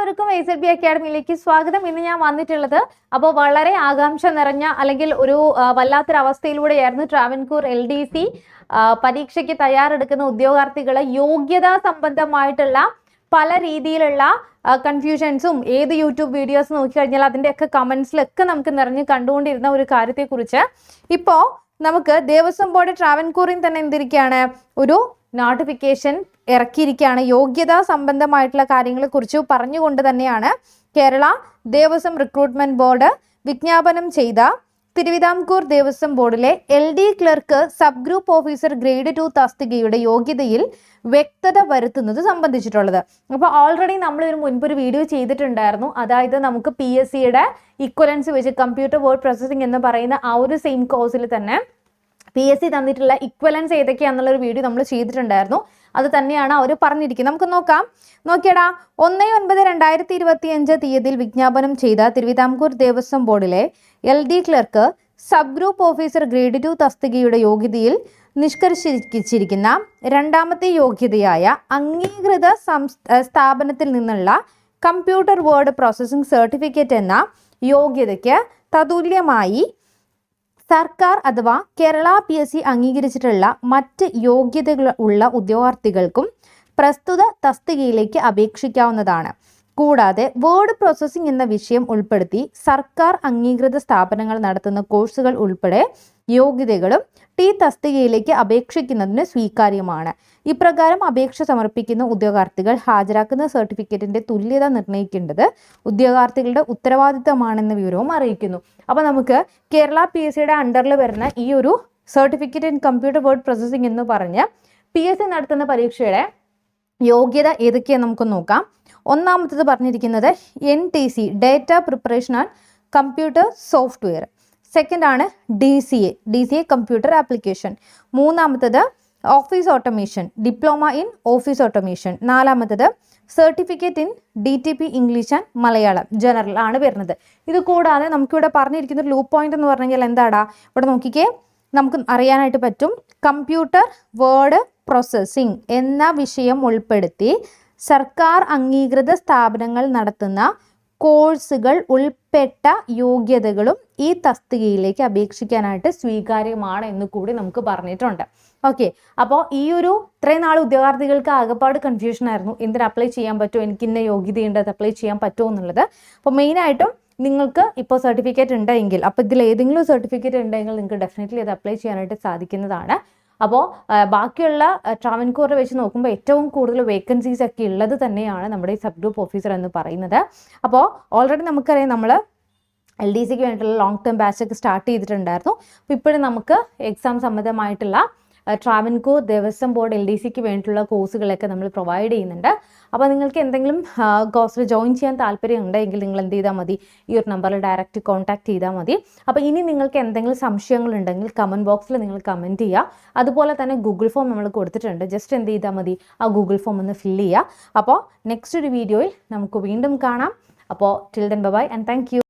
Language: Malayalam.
എല്ലാവർക്കും SLB അക്കാഡമിയിലേക്ക് സ്വാഗതം. ഇന്ന് ഞാൻ വന്നിട്ടുള്ളത് അപ്പോൾ വളരെ ആകാംക്ഷ നിറഞ്ഞ അല്ലെങ്കിൽ ഒരു വല്ലാത്തൊരവസ്ഥയിലൂടെയായിരുന്നു ട്രാവൻകൂർ LDC പരീക്ഷയ്ക്ക് തയ്യാറെടുക്കുന്ന ഉദ്യോഗാർത്ഥികളെ യോഗ്യതാ സംബന്ധമായിട്ടുള്ള പല രീതിയിലുള്ള കൺഫ്യൂഷൻസും ഏത് യൂട്യൂബ് വീഡിയോസ് നോക്കിക്കഴിഞ്ഞാൽ അതിൻ്റെയൊക്കെ കമൻസിലൊക്കെ നമുക്ക് നിറഞ്ഞ് കണ്ടുകൊണ്ടിരുന്ന ഒരു കാര്യത്തെക്കുറിച്ച് ഇപ്പോൾ നമുക്ക് ദേവസ്വം ബോർഡ് ട്രാവൻകൂറിൽ തന്നെ എന്തിരിക്കുകയാണ് ഒരു നോട്ടിഫിക്കേഷൻ ഇറക്കിയിരിക്കുകയാണ്. യോഗ്യതാ സംബന്ധമായിട്ടുള്ള കാര്യങ്ങളെക്കുറിച്ച് പറഞ്ഞുകൊണ്ട് തന്നെയാണ് കേരള ദേവസ്വം റിക്രൂട്ട്മെന്റ് ബോർഡ് വിജ്ഞാപനം ചെയ്ത തിരുവിതാംകൂർ ദേവസ്വം ബോർഡിലെ LD clerk sub group officer grade 2 തസ്തികയുടെ യോഗ്യതയിൽ വ്യക്തത വരുത്തുന്നത് സംബന്ധിച്ചിട്ടുള്ളത്. അപ്പോൾ ഓൾറെഡി നമ്മൾ ഇതിന് മുൻപൊരു വീഡിയോ ചെയ്തിട്ടുണ്ടായിരുന്നു. അതായത് നമുക്ക് PSCയുടെ ഇക്വലൻസ് വെച്ച് കമ്പ്യൂട്ടർ വേർഡ് പ്രോസസ്സിംഗ് എന്ന് പറയുന്ന ആ ഒരു സെയിം കോഴ്സിൽ തന്നെ PSC തന്നിട്ടുള്ള ഇക്വലൻസ് ഏതൊക്കെയാണെന്നുള്ളൊരു വീഡിയോ നമ്മൾ ചെയ്തിട്ടുണ്ടായിരുന്നു. അത് തന്നെയാണ് അവർ പറഞ്ഞിരിക്കുന്നത്. നമുക്ക് നോക്കിയടാ 1/9/2025 തീയതിയിൽ വിജ്ഞാപനം ചെയ്ത തിരുവിതാംകൂർ ദേവസ്വം ബോർഡിലെ LD clerk sub group officer grade 2 തസ്തികയുടെ യോഗ്യതയിൽ നിഷ്കർഷിച്ചിരിക്കുന്ന രണ്ടാമത്തെ യോഗ്യതയായ അംഗീകൃത സ്ഥാപനത്തിൽ നിന്നുള്ള കമ്പ്യൂട്ടർ വേർഡ് പ്രോസസ്സിംഗ് സർട്ടിഫിക്കറ്റ് എന്ന യോഗ്യതയ്ക്ക് തതുല്യമായി സർക്കാർ അഥവാ കേരള PSC അംഗീകരിച്ചിട്ടുള്ള മറ്റ് യോഗ്യതകൾ ഉള്ള ഉദ്യോഗാർത്ഥികൾക്കും പ്രസ്തുത തസ്തികയിലേക്ക് അപേക്ഷിക്കാവുന്നതാണ്. കൂടാതെ വേർഡ് പ്രോസസ്സിംഗ് എന്ന വിഷയം ഉൾപ്പെടുത്തി സർക്കാർ അംഗീകൃത സ്ഥാപനങ്ങൾ നടത്തുന്ന കോഴ്സുകൾ ഉൾപ്പെടെ യോഗ്യതകളും തസ്തികയിലേക്ക് അപേക്ഷിക്കുന്നതിന് സ്വീകാര്യമാണ്. ഇപ്രകാരം അപേക്ഷ സമർപ്പിക്കുന്ന ഉദ്യോഗാർത്ഥികൾ ഹാജരാക്കുന്ന സർട്ടിഫിക്കറ്റിന്റെ തുല്യത നിർണ്ണയിക്കേണ്ടത് ഉദ്യോഗാർത്ഥികളുടെ ഉത്തരവാദിത്തമാണെന്ന വിവരവും അറിയിക്കുന്നു. അപ്പോൾ നമുക്ക് കേരള PSCയുടെ അണ്ടറിൽ വരുന്ന ഈ ഒരു certificate in computer word processing എന്ന് പറഞ്ഞ് PSC നടത്തുന്ന പരീക്ഷയുടെ യോഗ്യത ഏതൊക്കെയാണ് നമുക്ക് നോക്കാം. ഒന്നാമത്തത് പറഞ്ഞിരിക്കുന്നത് NTC data preparation and computer software. Second ആണ് DCA കമ്പ്യൂട്ടർ ആപ്ലിക്കേഷൻ. മൂന്നാമത്തത് office automation diploma in office automation. നാലാമത്തത് certificate in DTP English and Malayalam general ആണ് വരുന്നത്. ഇത് കൂടാതെ നമുക്കിവിടെ പറഞ്ഞിരിക്കുന്ന ഒരു ലൂപ്പ് പോയിന്റ് എന്ന് പറഞ്ഞു കഴിഞ്ഞാൽ എന്താടാ, ഇവിടെ നോക്കിക്കേ, നമുക്ക് അറിയാനായിട്ട് പറ്റും കമ്പ്യൂട്ടർ വേർഡ് പ്രോസസ്സിംഗ് എന്ന വിഷയം ഉൾപ്പെടുത്തി സർക്കാർ അംഗീകൃത സ്ഥാപനങ്ങൾ നടത്തുന്ന കോഴ്സുകൾ ഉൾപ്പെട്ട യോഗ്യതകളും ഈ തസ്തികയിലേക്ക് അപേക്ഷിക്കാനായിട്ട് സ്വീകാര്യമാണ് എന്ന് കൂടി നമുക്ക് പറഞ്ഞിട്ടുണ്ട്. ഓക്കെ, അപ്പോൾ ഈ ഒരു ഇത്രയും നാൾ ഉദ്യോഗാർത്ഥികൾക്ക് ആകെപ്പാട് കൺഫ്യൂഷൻ ആയിരുന്നു, എന്തിന് അപ്ലൈ ചെയ്യാൻ പറ്റുമോ, എനിക്ക് ഇന്ന യോഗ്യതയുണ്ട് അത് അപ്ലൈ ചെയ്യാൻ പറ്റുമോ എന്നുള്ളത്. അപ്പോൾ മെയിനായിട്ടും നിങ്ങൾക്ക് ഇപ്പോൾ സർട്ടിഫിക്കറ്റ് ഉണ്ടെങ്കിൽ, അപ്പോൾ ഇതിൽ ഏതെങ്കിലും സർട്ടിഫിക്കറ്റ് ഉണ്ടെങ്കിൽ നിങ്ങൾക്ക് ഡെഫിനറ്റ്ലി അത് അപ്ലൈ ചെയ്യാനായിട്ട് സാധിക്കുന്നതാണ്. അപ്പോൾ ബാക്കിയുള്ള ട്രാവൻകൂറിൽ വെച്ച് നോക്കുമ്പോൾ ഏറ്റവും കൂടുതൽ വേക്കൻസീസ് ഒക്കെ ഉള്ളത് തന്നെയാണ് നമ്മുടെ ഈ സബ് ഗ്രൂപ്പ് ഓഫീസർ എന്ന് പറയുന്നത്. അപ്പോൾ ഓൾറെഡി നമുക്കറിയാം നമ്മൾ LDCക്ക് വേണ്ടിയിട്ടുള്ള ലോങ് ടേം ബാച്ച് ഒക്കെ സ്റ്റാർട്ട് ചെയ്തിട്ടുണ്ടായിരുന്നു. അപ്പോൾ ഇപ്പോഴും നമുക്ക് എക്സാം സംബന്ധമായിട്ടുള്ള ട്രാവൻകൂർ ദേവസ്വം ബോർഡ് LDCക്ക് വേണ്ടിയിട്ടുള്ള കോഴ്സുകളൊക്കെ നമ്മൾ പ്രൊവൈഡ് ചെയ്യുന്നുണ്ട്. അപ്പോൾ നിങ്ങൾക്ക് എന്തെങ്കിലും കോഴ്സിൽ ജോയിൻ ചെയ്യാൻ താല്പര്യം ഉണ്ടെങ്കിൽ നിങ്ങൾ എന്ത് ചെയ്താൽ മതി, ഈ ഒരു നമ്പറിൽ ഡയറക്റ്റ് കോൺടാക്ട് ചെയ്താൽ മതി. അപ്പോൾ ഇനി നിങ്ങൾക്ക് എന്തെങ്കിലും സംശയങ്ങളുണ്ടെങ്കിൽ കമൻറ്റ് ബോക്സിൽ നിങ്ങൾ കമൻറ്റ് ചെയ്യുക. അതുപോലെ തന്നെ ഗൂഗിൾ ഫോം നമ്മൾ കൊടുത്തിട്ടുണ്ട്, ജസ്റ്റ് എന്ത് ചെയ്താൽ മതി, ആ ഗൂഗിൾ ഫോം ഒന്ന് ഫില്ല് ചെയ്യുക. അപ്പോൾ നെക്സ്റ്റ് ഒരു വീഡിയോയിൽ നമുക്ക് വീണ്ടും കാണാം. അപ്പോൾ till then bye and thank you.